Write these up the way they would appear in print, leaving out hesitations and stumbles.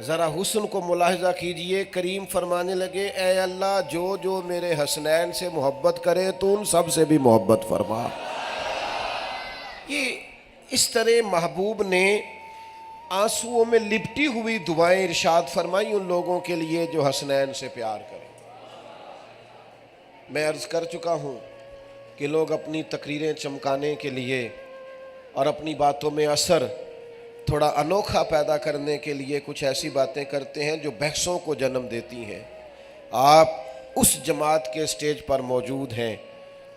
ذرا حسن کو ملاحظہ کیجئے، کریم فرمانے لگے اے اللہ جو جو میرے حسنین سے محبت کرے تو ان سب سے بھی محبت فرما۔ یہ اس طرح محبوب نے آنسوؤں میں لپٹی ہوئی دعائیں ارشاد فرمائی ان لوگوں کے لیے جو حسنین سے پیار کریں۔ میں عرض کر چکا ہوں کہ لوگ اپنی تقریریں چمکانے کے لیے اور اپنی باتوں میں اثر تھوڑا انوکھا پیدا کرنے کے لیے کچھ ایسی باتیں کرتے ہیں جو بحثوں کو جنم دیتی ہیں۔ آپ اس جماعت کے سٹیج پر موجود ہیں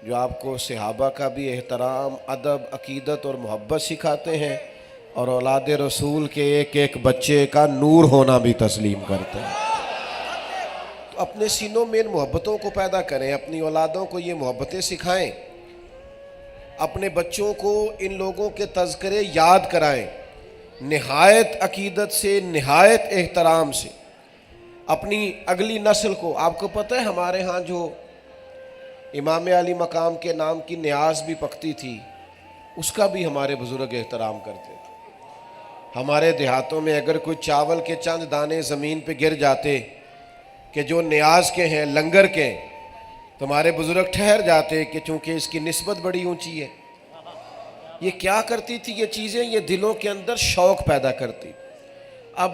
جو آپ کو صحابہ کا بھی احترام، ادب، عقیدت اور محبت سکھاتے ہیں، اور اولاد رسول کے ایک ایک بچے کا نور ہونا بھی تسلیم کرتے ہیں۔ تو اپنے سینوں میں ان محبتوں کو پیدا کریں، اپنی اولادوں کو یہ محبتیں سکھائیں، اپنے بچوں کو ان لوگوں کے تذکرے یاد کرائیں، نہایت عقیدت سے، نہایت احترام سے اپنی اگلی نسل کو۔ آپ کو پتہ ہے ہمارے ہاں جو امام علی مقام کے نام کی نیاز بھی پکتی تھی، اس کا بھی ہمارے بزرگ احترام کرتے تھے۔ ہمارے دیہاتوں میں اگر کوئی چاول کے چند دانے زمین پہ گر جاتے کہ جو نیاز کے ہیں، لنگر کے ہیں، تو ہمارے بزرگ ٹھہر جاتے کہ چونکہ اس کی نسبت بڑی اونچی ہے۔ یہ کیا کرتی تھی یہ چیزیں؟ یہ دلوں کے اندر شوق پیدا کرتی۔ اب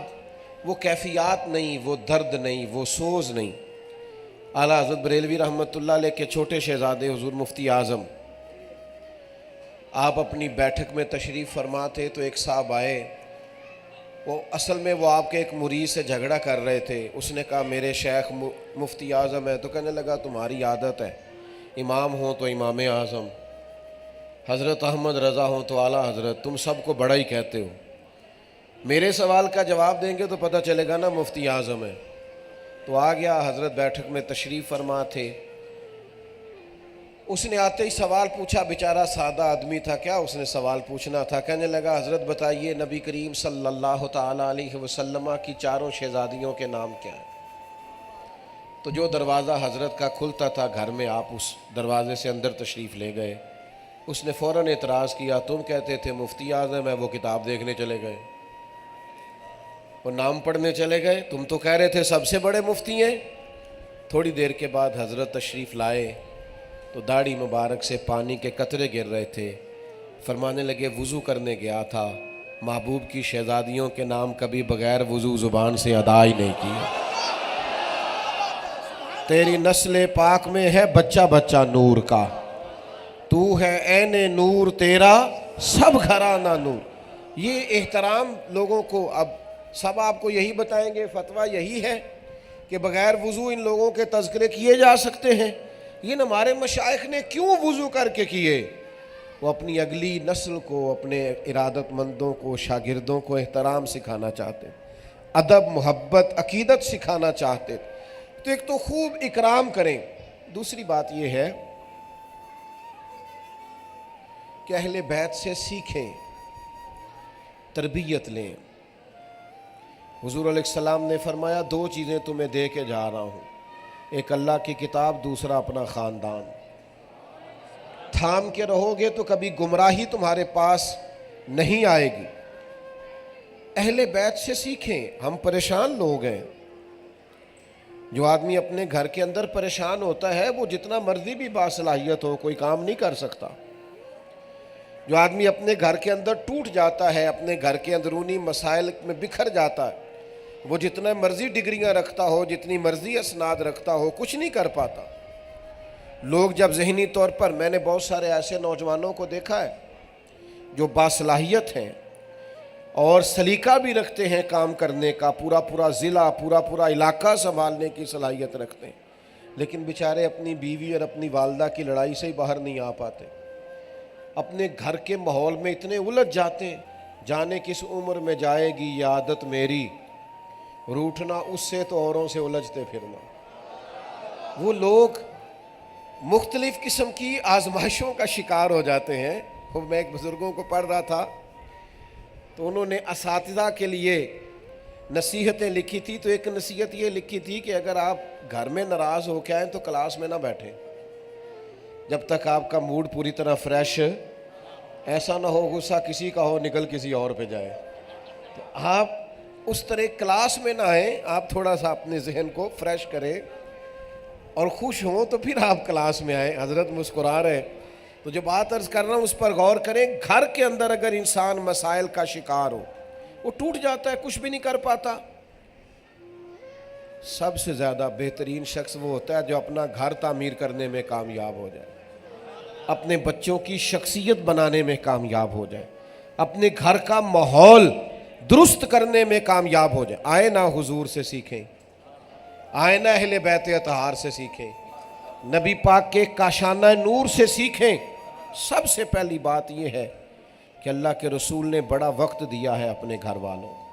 وہ کیفیات نہیں، وہ درد نہیں، وہ سوز نہیں۔ اعلیٰ حضرت بریلوی رحمۃ اللہ علیہ کے چھوٹے شہزادے حضور مفتی اعظم، آپ اپنی بیٹھک میں تشریف فرما تھے تو ایک صاحب آئے، وہ اصل میں وہ آپ کے ایک مرید سے جھگڑا کر رہے تھے۔ اس نے کہا میرے شیخ مفتی اعظم ہے، تو کہنے لگا تمہاری عادت ہے، امام ہوں تو امام اعظم، حضرت احمد رضا ہوں تو اعلیٰ حضرت، تم سب کو بڑا ہی کہتے ہو، میرے سوال کا جواب دیں گے تو پتہ چلے گا نا مفتی اعظم ہے۔ تو آ گیا، حضرت بیٹھک میں تشریف فرما تھے۔ اس نے آتے ہی سوال پوچھا، بیچارہ سادہ آدمی تھا، کیا اس نے سوال پوچھنا تھا؟ کہنے لگا حضرت بتائیے نبی کریم صلی اللہ تعالیٰ علیہ وسلم کی چاروں شہزادیوں کے نام کیا ہیں؟ تو جو دروازہ حضرت کا کھلتا تھا گھر میں، آپ اس دروازے سے اندر تشریف لے گئے۔ اس نے فوراً اعتراض کیا، تم کہتے تھے مفتی اعظم ہے، وہ کتاب دیکھنے چلے گئے، وہ نام پڑھنے چلے گئے، تم تو کہہ رہے تھے سب سے بڑے مفتی ہیں۔ تھوڑی دیر کے بعد حضرت تشریف لائے تو داڑھی مبارک سے پانی کے قطرے گر رہے تھے۔ فرمانے لگے وضو کرنے گیا تھا، محبوب کی شہزادیوں کے نام کبھی بغیر وضو زبان سے ادا ہی نہیں کیا۔ تیری نسل پاک میں ہے بچہ بچہ نور کا، تو ہے عین نور تیرا سب گھرانہ نور۔ یہ احترام لوگوں کو، اب سب آپ کو یہی بتائیں گے، فتویٰ یہی ہے کہ بغیر وضو ان لوگوں کے تذکرے کیے جا سکتے ہیں۔ یہ ہمارے مشائخ نے کیوں وضو کر کے کیے؟ وہ اپنی اگلی نسل کو، اپنے ارادت مندوں کو، شاگردوں کو احترام سکھانا چاہتے، ادب، محبت، عقیدت سکھانا چاہتے۔ تو ایک تو خوب اکرام کریں، دوسری بات یہ ہے کہ اہل بیت سے سیکھیں، تربیت لیں۔ حضور علیہ السلام نے فرمایا دو چیزیں تمہیں دے کے جا رہا ہوں، ایک اللہ کی کتاب، دوسرا اپنا خاندان۔ تھام کے رہو گے تو کبھی گمراہی تمہارے پاس نہیں آئے گی۔ اہل بیت سے سیکھیں۔ ہم پریشان لوگ ہیں۔ جو آدمی اپنے گھر کے اندر پریشان ہوتا ہے وہ جتنا مرضی بھی باصلاحیت ہو کوئی کام نہیں کر سکتا۔ جو آدمی اپنے گھر کے اندر ٹوٹ جاتا ہے، اپنے گھر کے اندرونی مسائل میں بکھر جاتا ہے، وہ جتنا مرضی ڈگریاں رکھتا ہو، جتنی مرضی اسناد رکھتا ہو، کچھ نہیں کر پاتا۔ لوگ جب ذہنی طور پر، میں نے بہت سارے ایسے نوجوانوں کو دیکھا ہے جو باصلاحیت ہیں اور سلیقہ بھی رکھتے ہیں کام کرنے کا، پورا پورا ضلع، پورا پورا علاقہ سنبھالنے کی صلاحیت رکھتے ہیں، لیکن بیچارے اپنی بیوی اور اپنی والدہ کی لڑائی سے ہی باہر نہیں آ پاتے۔ اپنے گھر کے ماحول میں اتنے الجھ جاتے ہیں، جانے کس عمر میں جائے گی یہ عادت میری، روٹھنا اس سے تو اوروں سے الجھتے پھرنا۔ وہ لوگ مختلف قسم کی آزمائشوں کا شکار ہو جاتے ہیں۔ میں ایک بزرگوں کو پڑھ رہا تھا تو انہوں نے اساتذہ کے لیے نصیحتیں لکھی تھی، تو ایک نصیحت یہ لکھی تھی کہ اگر آپ گھر میں ناراض ہو کے آئیں تو کلاس میں نہ بیٹھیں جب تک آپ کا موڈ پوری طرح فریش، ایسا نہ ہو غصہ کسی کا ہو نکل کسی اور پہ جائے۔ تو آپ اس طرح کلاس میں نہ آئیں، آپ تھوڑا سا اپنے ذہن کو فریش کریں اور خوش ہوں تو پھر آپ کلاس میں آئیں۔ حضرت مسکرا رہے، تو جو بات عرض کر رہا ہوں اس پر غور کریں۔ گھر کے اندر اگر انسان مسائل کا شکار ہو، وہ ٹوٹ جاتا ہے، کچھ بھی نہیں کر پاتا۔ سب سے زیادہ بہترین شخص وہ ہوتا ہے جو اپنا گھر تعمیر کرنے میں کامیاب ہو جائے، اپنے بچوں کی شخصیت بنانے میں کامیاب ہو جائے، اپنے گھر کا ماحول درست کرنے میں کامیاب ہو جائے۔ آئے نہ حضور سے سیکھیں، آئے نہ اہل بیت اطہار سے سیکھیں، نبی پاک کے کاشانہ نور سے سیکھیں۔ سب سے پہلی بات یہ ہے کہ اللہ کے رسول نے بڑا وقت دیا ہے اپنے گھر والوں کو۔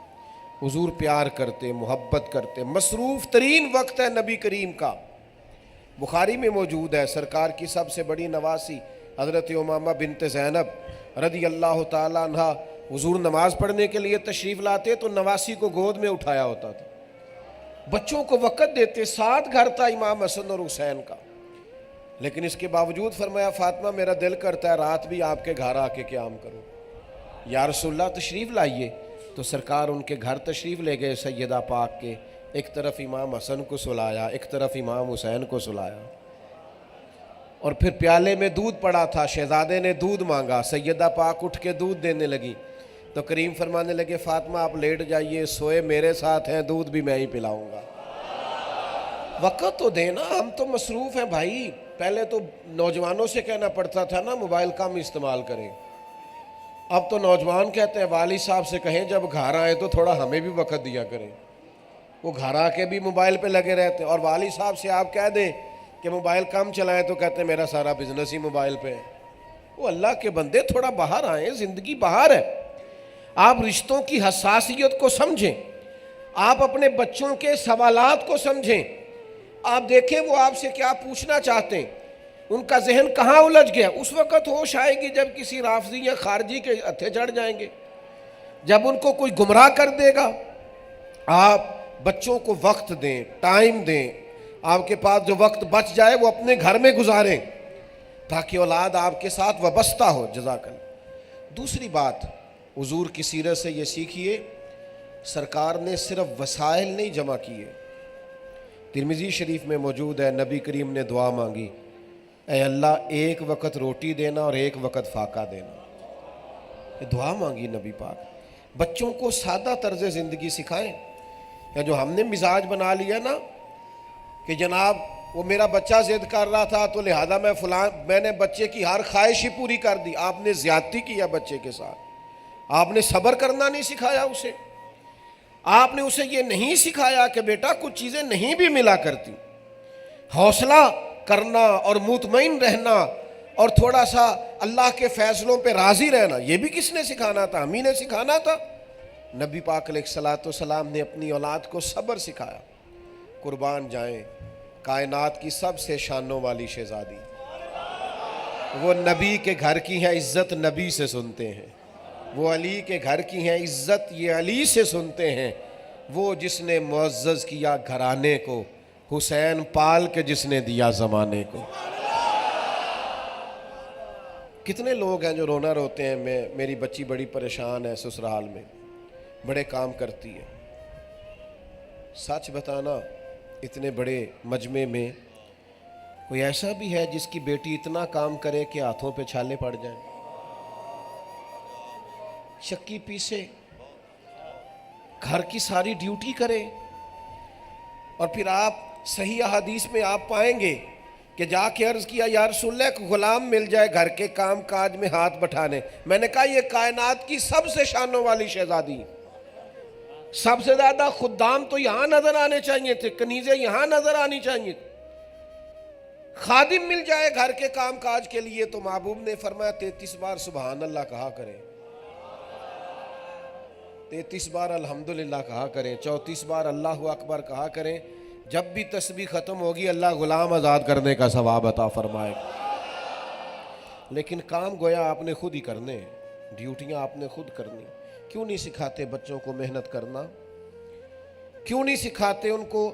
حضور پیار کرتے، محبت کرتے، مصروف ترین وقت ہے نبی کریم کا۔ بخاری میں موجود ہے، سرکار کی سب سے بڑی نواسی حضرت امامہ بنت زینب رضی اللہ تعالیٰ عنہ، حضور نماز پڑھنے کے لیے تشریف لاتے تو نواسی کو گود میں اٹھایا ہوتا تھا، بچوں کو وقت دیتے، ساتھ گھر تھا امام حسن اور حسین کا، لیکن اس کے باوجود فرمایا فاطمہ میرا دل کرتا ہے رات بھی آپ کے گھر آ کے قیام کروں، یا رسول اللہ تشریف لائیے۔ تو سرکار ان کے گھر تشریف لے گئے سیدہ پاک کے، ایک طرف امام حسن کو سلایا، ایک طرف امام حسین کو سلایا، اور پھر پیالے میں دودھ پڑا تھا، شہزادے نے دودھ مانگا، سیدہ پاک اٹھ کے دودھ دینے لگی تو کریم فرمانے لگے فاطمہ آپ لیٹ جائیے، سوئے میرے ساتھ ہیں، دودھ بھی میں ہی پلاؤں گا۔ وقت تو دینا، ہم تو مصروف ہیں بھائی۔ پہلے تو نوجوانوں سے کہنا پڑتا تھا نا موبائل کم استعمال کریں، اب تو نوجوان کہتے ہیں والد صاحب سے کہیں جب گھر آئے تو تھوڑا ہمیں بھی وقت دیا کریں۔ وہ گھر آ کے بھی موبائل پہ لگے رہتے ہیں، اور والد صاحب سے آپ کہہ دیں کہ موبائل کم چلائیں تو کہتے ہیں میرا سارا بزنس ہی موبائل پہ ہے۔ وہ اللہ کے بندے تھوڑا باہر آئیں، زندگی باہر ہے۔ آپ رشتوں کی حساسیت کو سمجھیں، آپ اپنے بچوں کے سوالات کو سمجھیں، آپ دیکھیں وہ آپ سے کیا پوچھنا چاہتے ہیں، ان کا ذہن کہاں الجھ گیا۔ اس وقت ہوش آئے گی جب کسی رافضی یا خارجی کے ہتھے چڑھ جائیں گے، جب ان کو کوئی گمراہ کر دے گا۔ آپ بچوں کو وقت دیں، ٹائم دیں، آپ کے پاس جو وقت بچ جائے وہ اپنے گھر میں گزاریں تاکہ اولاد آپ کے ساتھ وابستہ ہو۔ جزاک اللہ۔ دوسری بات، حضور کی سیرت سے یہ سیکھیے، سرکار نے صرف وسائل نہیں جمع کیے۔ ترمذی شریف میں موجود ہے، نبی کریم نے دعا مانگی، اے اللہ ایک وقت روٹی دینا اور ایک وقت فاقہ دینا۔ یہ دعا مانگی نبی پاک۔ بچوں کو سادہ طرز زندگی سکھائیں، یا جو ہم نے مزاج بنا لیا نا کہ جناب وہ میرا بچہ ضد کر رہا تھا تو لہذا میں نے بچے کی ہر خواہش ہی پوری کر دی۔ آپ نے زیادتی کیا بچے کے ساتھ، آپ نے صبر کرنا نہیں سکھایا اسے، آپ نے اسے یہ نہیں سکھایا کہ بیٹا کچھ چیزیں نہیں بھی ملا کرتی۔ حوصلہ کرنا اور مطمئن رہنا اور تھوڑا سا اللہ کے فیصلوں پہ راضی رہنا، یہ بھی کس نے سکھانا تھا؟ ہم ہی نے سکھانا تھا۔ نبی پاک علیہ الصلوۃ والسلام نے اپنی اولاد کو صبر سکھایا۔ قربان جائیں کائنات کی سب سے شانوں والی شہزادی، وہ نبی کے گھر کی ہیں، عزت نبی سے سنتے ہیں۔ وہ علی کے گھر کی ہیں، عزت یہ علی سے سنتے ہیں۔ وہ جس نے معزز کیا گھرانے کو، حسین پال کے جس نے دیا زمانے کو۔ کتنے لوگ ہیں جو رونا روتے ہیں، میری بچی بڑی پریشان ہے سسرال میں، بڑے کام کرتی ہے۔ سچ بتانا، اتنے بڑے مجمع میں کوئی ایسا بھی ہے جس کی بیٹی اتنا کام کرے کہ ہاتھوں پہ چھالے پڑ جائیں؟ چکی پیسے، گھر کی ساری ڈیوٹی کرے، اور پھر آپ صحیح احادیث میں آپ پائیں گے کہ جا کے عرض کیا یا رسول اللہ ایک غلام مل جائے گھر کے کام کاج میں ہاتھ بٹھانے۔ میں نے کہا یہ کائنات کی سب سے شانوں والی شہزادی، سب سے زیادہ خدام تو یہاں نظر آنے چاہیے تھے، کنیزیں یہاں نظر آنی چاہیے، خادم مل جائے گھر کے کام کاج کے لیے تو محبوب نے فرمایا 33 بار سبحان اللہ کہا کریں، 33 بار الحمدللہ کہا کریں، 34 بار اللہ اکبر کہا کریں۔ جب بھی تسبیح ختم ہوگی اللہ غلام آزاد کرنے کا ثواب عطا فرمائے۔ لیکن کام گویا آپ نے خود ہی کرنے، ڈیوٹیاں آپ نے خود کرنی۔ کیوں نہیں سکھاتے بچوں کو محنت کرنا؟ کیوں نہیں سکھاتے ان کو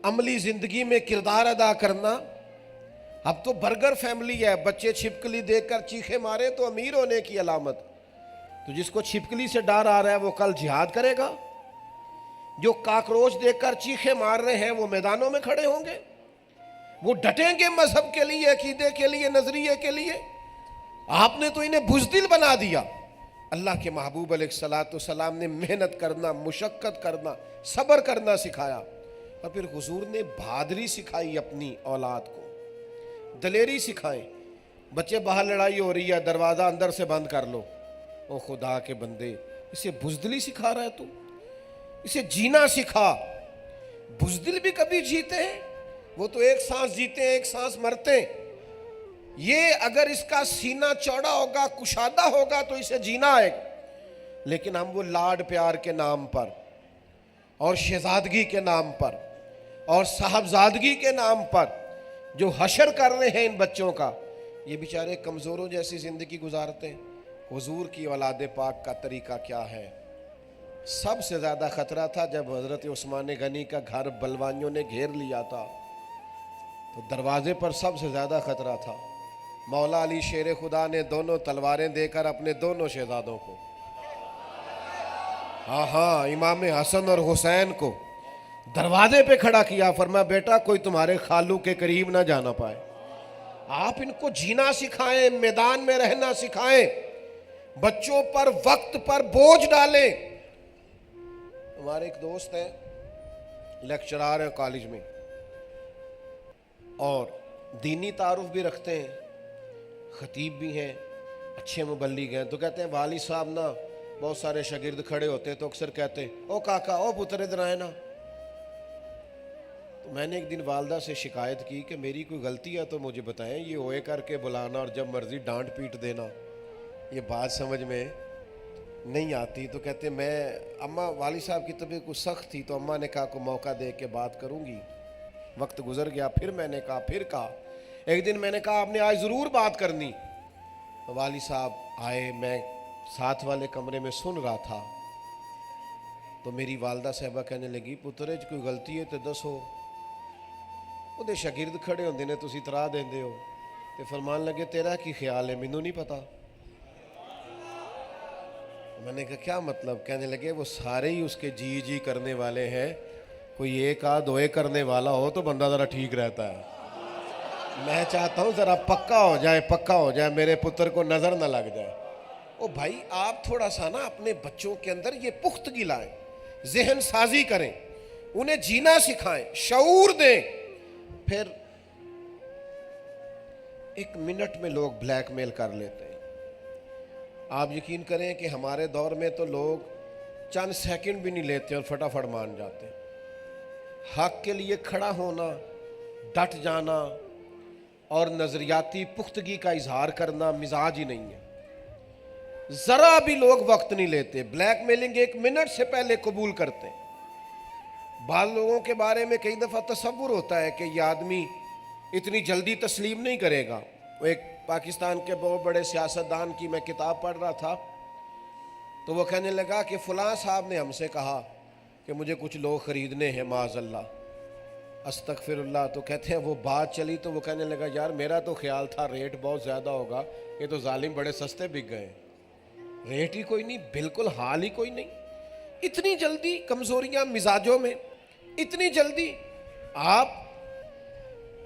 عملی زندگی میں کردار ادا کرنا؟ اب تو برگر فیملی ہے، بچے چھپکلی دیکھ کر چیخے مارے تو امیر ہونے کی علامت۔ تو جس کو چھپکلی سے ڈر آ رہا ہے وہ کل جہاد کرے گا؟ جو کاکروچ دیکھ کر چیخے مار رہے ہیں وہ میدانوں میں کھڑے ہوں گے؟ وہ ڈٹیں گے مذہب کے لیے، عقیدے کے لیے، نظریے کے لیے؟ آپ نے تو انہیں بزدل بنا دیا۔ اللہ کے محبوب علیہ الصلوۃ والسلام نے محنت کرنا، مشقت کرنا، صبر کرنا سکھایا، اور پھر حضور نے بہادری سکھائی اپنی اولاد کو، دلیری سکھائیں۔ بچے باہر لڑائی ہو رہی ہے، دروازہ اندر سے بند کر لو۔ او خدا کے بندے، اسے بزدلی سکھا رہا ہے تو؟ اسے جینا سکھا۔ بزدل بھی کبھی جیتے ہیں؟ وہ تو ایک سانس جیتے ہیں، ایک سانس مرتے ہیں۔ یہ اگر اس کا سینہ چوڑا ہوگا، کشادہ ہوگا تو اسے جینا آئے گا۔ لیکن ہم وہ لاڈ پیار کے نام پر اور شہزادگی کے نام پر اور صاحبزادگی کے نام پر جو حشر کر رہے ہیں ان بچوں کا، یہ بیچارے کمزوروں جیسی زندگی گزارتے ہیں۔ حضور کی اولاد پاک کا طریقہ کیا ہے؟ سب سے زیادہ خطرہ تھا جب حضرت عثمان غنی کا گھر بلوانیوں نے گھیر لیا تھا، تو دروازے پر سب سے زیادہ خطرہ تھا۔ مولا علی شیر خدا نے دونوں تلواریں دے کر اپنے دونوں شہزادوں کو، ہاں امام حسن اور حسین کو دروازے پہ کھڑا کیا، فرمایا بیٹا کوئی تمہارے خالو کے قریب نہ جانا پائے۔ آپ ان کو جینا سکھائیں، میدان میں رہنا سکھائیں، بچوں پر وقت پر بوجھ ڈالیں۔ ہمارے ایک دوست ہیں، لیکچرار ہیں کالج میں، اور دینی تعارف بھی رکھتے ہیں، خطیب بھی ہیں، اچھے مبلغ ہیں، تو کہتے ہیں والد صاحب نا بہت سارے شاگرد کھڑے ہوتے ہیں تو اکثر کہتے ہیں او کاکا، او پتر ادھر آئے نا۔ تو میں نے ایک دن والدہ سے شکایت کی کہ میری کوئی غلطی ہے تو مجھے بتائیں، یہ ہوئے کر کے بلانا اور جب مرضی ڈانٹ پیٹ دینا، یہ بات سمجھ میں نہیں آتی۔ تو کہتے ہیں میں اماں والد صاحب کی طبیعت کچھ سخت تھی تو اماں نے کہا کو موقع دے کے بات کروں گی۔ وقت گزر گیا، پھر میں نے کہا، ایک دن میں نے کہا آپ نے آج ضرور بات کرنی۔ والد صاحب آئے، میں ساتھ والے کمرے میں سن رہا تھا، تو میری والدہ صاحبہ کہنے لگی پتر جی کوئی غلطی ہے تو دسو، وہ شاگرد کھڑے ہوندے نے تسی ترا دیندے ہو۔ تے فرمان لگے تیرا کی خیال ہے؟ مینوں نہیں پتا۔ میں نے کہا کیا مطلب؟ کہنے لگے وہ سارے ہی اس کے جی جی کرنے والے ہیں، کوئی ایک آدھ ہوئے کرنے والا ہو تو بندہ ذرا ٹھیک رہتا ہے۔ میں چاہتا ہوں ذرا پکا ہو جائے، میرے پتر کو نظر نہ لگ جائے۔ او بھائی آپ تھوڑا سا نا اپنے بچوں کے اندر یہ پختگی لائیں، ذہن سازی کریں، انہیں جینا سکھائیں، شعور دیں۔ پھر ایک منٹ میں لوگ بلیک میل کر لیتے ہیں۔ آپ یقین کریں کہ ہمارے دور میں تو لوگ چند سیکنڈ بھی نہیں لیتے اور فٹافٹ مان جاتے ہیں۔ حق کے لیے کھڑا ہونا، ڈٹ جانا اور نظریاتی پختگی کا اظہار کرنا مزاج ہی نہیں ہے۔ ذرا بھی لوگ وقت نہیں لیتے، بلیک میلنگ ایک منٹ سے پہلے قبول کرتے ہیں۔ بعض لوگوں کے بارے میں کئی دفعہ تصور ہوتا ہے کہ یہ آدمی اتنی جلدی تسلیم نہیں کرے گا۔ وہ ایک پاکستان کے بہت بڑے سیاستدان کی میں کتاب پڑھ رہا تھا، تو وہ کہنے لگا کہ فلاں صاحب نے ہم سے کہا کہ مجھے کچھ لوگ خریدنے ہیں، معاذ اللہ استغفر اللہ۔ تو کہتے ہیں وہ بات چلی تو وہ کہنے لگا یار میرا تو خیال تھا ریٹ بہت زیادہ ہوگا، یہ تو ظالم بڑے سستے بک گئے، ریٹ ہی کوئی نہیں، بالکل حال ہی کوئی نہیں۔ اتنی جلدی کمزوریاں مزاجوں میں، اتنی جلدی۔ آپ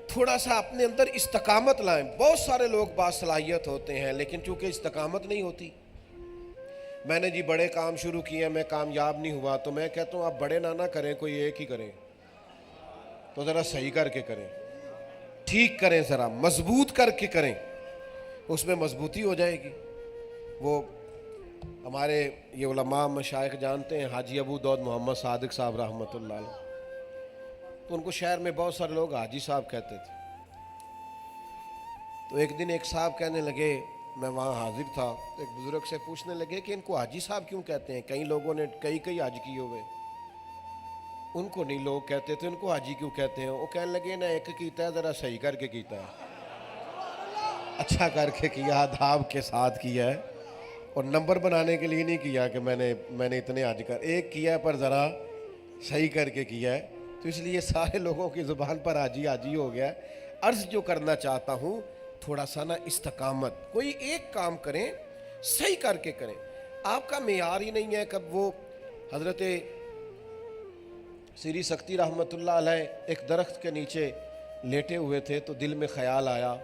تھوڑا سا اپنے اندر استقامت لائیں۔ بہت سارے لوگ باصلاحیت ہوتے ہیں لیکن چونکہ استقامت نہیں ہوتی۔ میں نے جی بڑے کام شروع کیے، میں کامیاب نہیں ہوا، تو میں کہتا ہوں آپ بڑے نہ کریں، کوئی ایک ہی کریں تو ذرا صحیح کر کے کریں، ٹھیک کریں، ذرا مضبوط کر کے کریں، اس میں مضبوطی ہو جائے گی۔ وہ ہمارے یہ علماء مشائخ جانتے ہیں حاجی ابو داؤد محمد صادق صاحب رحمۃ اللہ علیہ، تو ان کو شہر میں بہت سارے لوگ حاجی صاحب کہتے تھے۔ تو ایک دن ایک صاحب کہنے لگے، میں وہاں حاضر تھا، ایک بزرگ سے پوچھنے لگے کہ ان کو حاجی صاحب کیوں کہتے ہیں؟ کئی لوگوں نے کئی حج کیے ہوئے، ان کو نہیں لوگ کہتے تھے، ان کو حاجی کیوں کہتے ہیں؟ وہ کہنے لگے نہ ایک کیتا ہے، ذرا صحیح کر کے کیتا ہے، اچھا کر کے کیا، آداب کے ساتھ کیا ہے، اور نمبر بنانے کے لیے نہیں کیا کہ میں نے اتنے حج کر، ایک کیا پر ذرا صحیح کر کے کیا ہے۔ تو اس لیے سارے لوگوں کی زبان پر حاجی ہو گیا ہے۔ عرض جو کرنا چاہتا ہوں، تھوڑا سا نا استقامت، کوئی ایک کام کریں صحیح کر کے کریں۔ آپ کا معیار ہی نہیں ہے کب وہ حضرت سری سختی رحمۃ اللہ علیہ ایک درخت کے نیچے لیٹے ہوئے تھے تو دل میں خیال آیا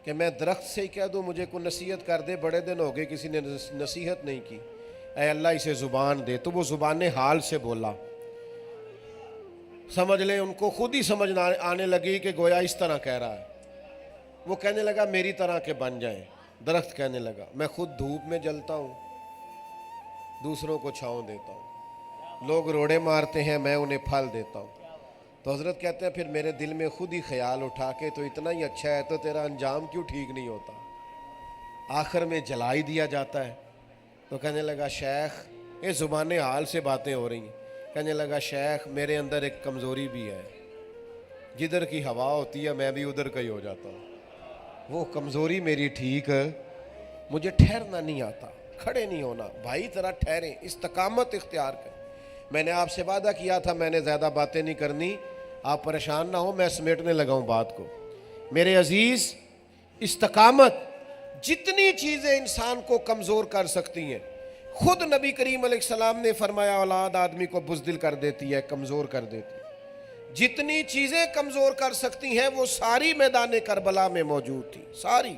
کہ میں درخت سے ہی کہہ دوں مجھے کوئی نصیحت کر دے، بڑے دن ہو گئے کسی نے نصیحت نہیں کی، اے اللہ اسے زبان دے۔ تو وہ زبان حال سے بولا، سمجھ لیں ان کو خود ہی سمجھ آنے لگی کہ گویا اس طرح کہہ رہا ہے۔ وہ کہنے لگا میری طرح کے بن جائیں۔ درخت کہنے لگا میں خود دھوپ میں جلتا ہوں، دوسروں کو چھاؤں دیتا ہوں، لوگ روڑے مارتے ہیں میں انہیں پھل دیتا ہوں۔ تو حضرت کہتے ہیں پھر میرے دل میں خود ہی خیال اٹھا کہ تو اتنا ہی اچھا ہے تو تیرا انجام کیوں ٹھیک نہیں ہوتا، آخر میں جلا ہی دیا جاتا ہے۔ تو کہنے لگا شیخ، یہ زبان حال سے باتیں ہو رہی ہیں، کہنے لگا شیخ میرے اندر ایک کمزوری بھی ہے، جدھر کی ہوا ہوتی ہے میں بھی ادھر کا ہی ہو جاتا ہوں، وہ کمزوری میری ٹھیک ہے، مجھے ٹھہرنا نہیں آتا، کھڑے نہیں ہونا۔ بھائی ذرا ٹھہریں، استقامت اختیار کریں۔ میں نے آپ سے وعدہ کیا تھا میں نے زیادہ باتیں نہیں کرنی، آپ پریشان نہ ہو، میں سمیٹنے لگا ہوں بات کو۔ میرے عزیز، استقامت جتنی چیزیں انسان کو کمزور کر سکتی ہیں، خود نبی کریم علیہ السلام نے فرمایا اولاد آدمی کو بزدل کر دیتی ہے، کمزور کر دیتی ہے۔ جتنی چیزیں کمزور کر سکتی ہیں وہ ساری میدان کربلا میں موجود تھی، ساری۔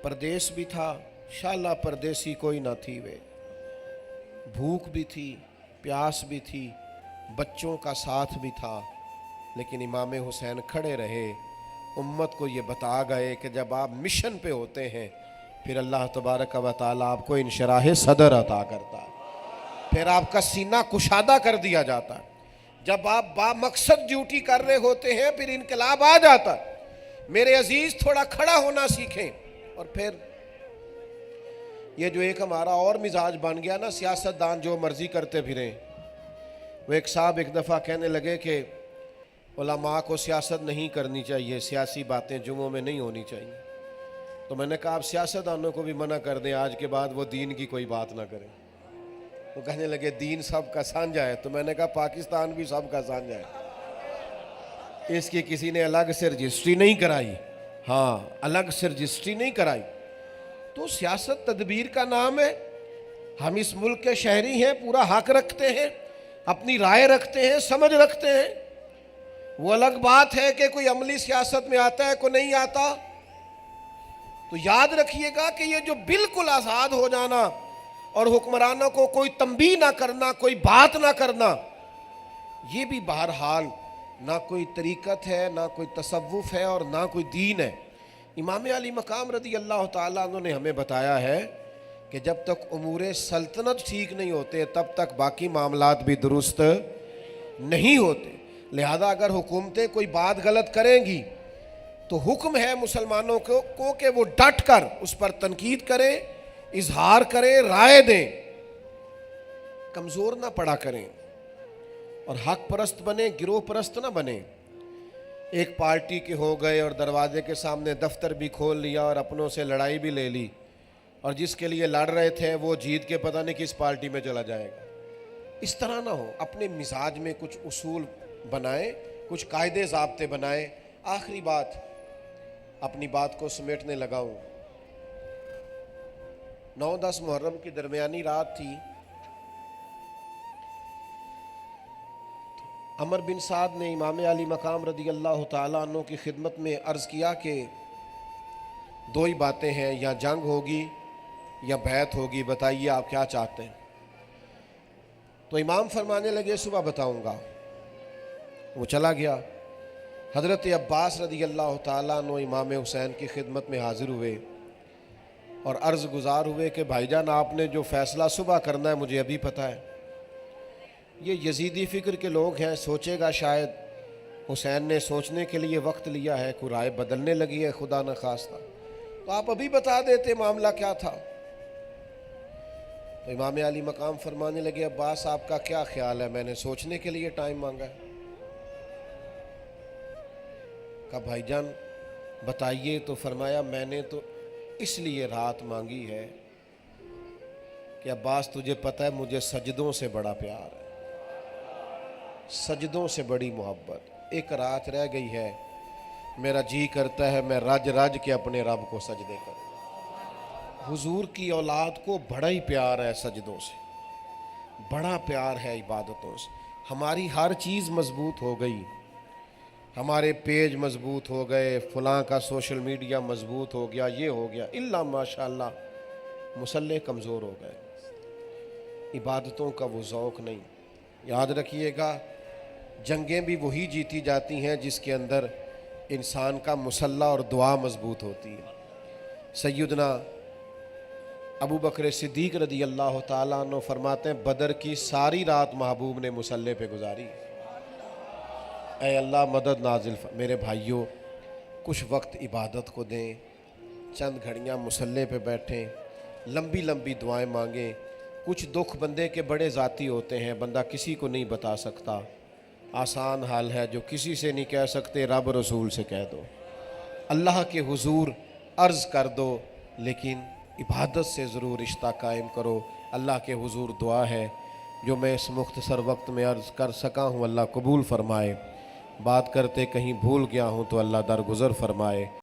پردیس بھی تھا، شالا پردیسی کوئی نہ تھی وے، بھوک بھی تھی، پیاس بھی تھی، بچوں کا ساتھ بھی تھا، لیکن امام حسین کھڑے رہے، امت کو یہ بتا گئے کہ جب آپ مشن پہ ہوتے ہیں پھر اللہ تبارک و تعالیٰ آپ کو انشراح صدر عطا کرتا ہے، پھر آپ کا سینہ کشادہ کر دیا جاتا ہے۔ جب آپ با مقصد ڈیوٹی کر رہے ہوتے ہیں پھر انقلاب آ جاتا ہے۔ میرے عزیز تھوڑا کھڑا ہونا سیکھیں۔ اور پھر یہ جو ایک ہمارا اور مزاج بن گیا نا، سیاستدان جو مرضی کرتے پھریں۔ وہ ایک صاحب ایک دفعہ کہنے لگے کہ علماء کو سیاست نہیں کرنی چاہیے، سیاسی باتیں جمعوں میں نہیں ہونی چاہیے۔ تو میں نے کہا آپ سیاستدانوں کو بھی منع کر دیں آج کے بعد وہ دین کی کوئی بات نہ کریں۔ وہ کہنے لگے دین سب کا سانجھا ہے۔ تو میں نے کہا پاکستان بھی سب کا سانجھا ہے، اس کی کسی نے الگ سے رجسٹری نہیں کرائی، ہاں الگ سے رجسٹری نہیں کرائی۔ تو سیاست تدبیر کا نام ہے، ہم اس ملک کے شہری ہیں، پورا حق رکھتے ہیں، اپنی رائے رکھتے ہیں، سمجھ رکھتے ہیں۔ وہ الگ بات ہے کہ کوئی عملی سیاست میں آتا ہے کوئی نہیں آتا۔ تو یاد رکھیے گا کہ یہ جو بالکل آزاد ہو جانا اور حکمرانوں کو کوئی تنبیہ نہ کرنا، کوئی بات نہ کرنا، یہ بھی بہرحال نہ کوئی طریقت ہے، نہ کوئی تصوف ہے اور نہ کوئی دین ہے۔ امام علی مقام رضی اللہ تعالیٰ عنہ نے ہمیں بتایا ہے کہ جب تک امور سلطنت ٹھیک نہیں ہوتے تب تک باقی معاملات بھی درست نہیں ہوتے۔ لہذا اگر حکومتیں کوئی بات غلط کریں گی تو حکم ہے مسلمانوں کو کہ وہ ڈٹ کر اس پر تنقید کریں، اظہار کریں، رائے دیں، کمزور نہ پڑا کریں اور حق پرست بنیں، گروہ پرست نہ بنیں۔ ایک پارٹی کے ہو گئے اور دروازے کے سامنے دفتر بھی کھول لیا اور اپنوں سے لڑائی بھی لے لی، اور جس کے لیے لڑ رہے تھے وہ جیت کے پتہ نہیں کس پارٹی میں چلا جائے گا۔ اس طرح نہ ہو، اپنے مزاج میں کچھ اصول بنائیں، کچھ قاعدے ضابطے بنائیں۔ آخری بات، اپنی بات کو سمیٹنے لگا ہوں۔ 9-10 محرم کی درمیانی رات تھی، عمر بن سعد نے امام علی مقام رضی اللہ تعالیٰ عنہ کی خدمت میں عرض کیا کہ دو ہی باتیں ہیں، یا جنگ ہوگی یا بیعت ہوگی، بتائیے آپ کیا چاہتے ہیں؟ تو امام فرمانے لگے صبح بتاؤں گا۔ وہ چلا گیا۔ حضرت عباس رضی اللہ تعالیٰ عنہ امام حسین کی خدمت میں حاضر ہوئے اور عرض گزار ہوئے کہ بھائی جان آپ نے جو فیصلہ صبح کرنا ہے مجھے ابھی پتہ ہے۔ یہ یزیدی فکر کے لوگ ہیں، سوچے گا شاید حسین نے سوچنے کے لیے وقت لیا ہے، کوئی رائے بدلنے لگی ہے خدا نہ خواستہ، تو آپ ابھی بتا دیتے معاملہ کیا تھا۔ تو امام علی مقام فرمانے لگے عباس آپ کا کیا خیال ہے؟ میں نے سوچنے کے لیے ٹائم مانگا ہے۔ کہا بھائی جان بتائیے۔ تو فرمایا میں نے تو اس لیے رات مانگی ہے کہ عباس تجھے پتہ ہے مجھے سجدوں سے بڑا پیار ہے، سجدوں سے بڑی محبت۔ ایک رات رہ گئی ہے، میرا جی کرتا ہے میں رج رج کے اپنے رب کو سجدے کروں۔ حضور کی اولاد کو بڑا ہی پیار ہے سجدوں سے۔ بڑا پیار ہے عبادتوں سے. ہماری ہر چیز مضبوط ہو گئی, ہمارے پیج مضبوط ہو گئے, فلاں کا سوشل میڈیا مضبوط ہو گیا, یہ ہو گیا, الا ماشاءاللہ مسلح کمزور ہو گئے, عبادتوں کا وہ ذوق نہیں. یاد رکھیے گا, جنگیں بھی وہی جیتی جاتی ہیں جس کے اندر انسان کا مسلح اور دعا مضبوط ہوتی ہے. سیدنا ابو بکر صدیق رضی اللہ تعالیٰ عنہ فرماتے ہیں بدر کی ساری رات محبوب نے مسلح پہ گزاری. اے اللہ مدد نازل میرے بھائیوں, کچھ وقت عبادت کو دیں, چند گھڑیاں مسلح پہ بیٹھیں, لمبی لمبی دعائیں مانگیں. کچھ دکھ بندے کے بڑے ذاتی ہوتے ہیں, بندہ کسی کو نہیں بتا سکتا. آسان حال ہے, جو کسی سے نہیں کہہ سکتے رب رسول سے کہہ دو, اللہ کے حضور عرض کر دو, لیکن عبادت سے ضرور رشتہ قائم کرو. اللہ کے حضور دعا ہے جو میں اس مختصر وقت میں عرض کر سکا ہوں, اللہ قبول فرمائے. بات کرتے کہیں بھول گیا ہوں تو اللہ درگزر فرمائے.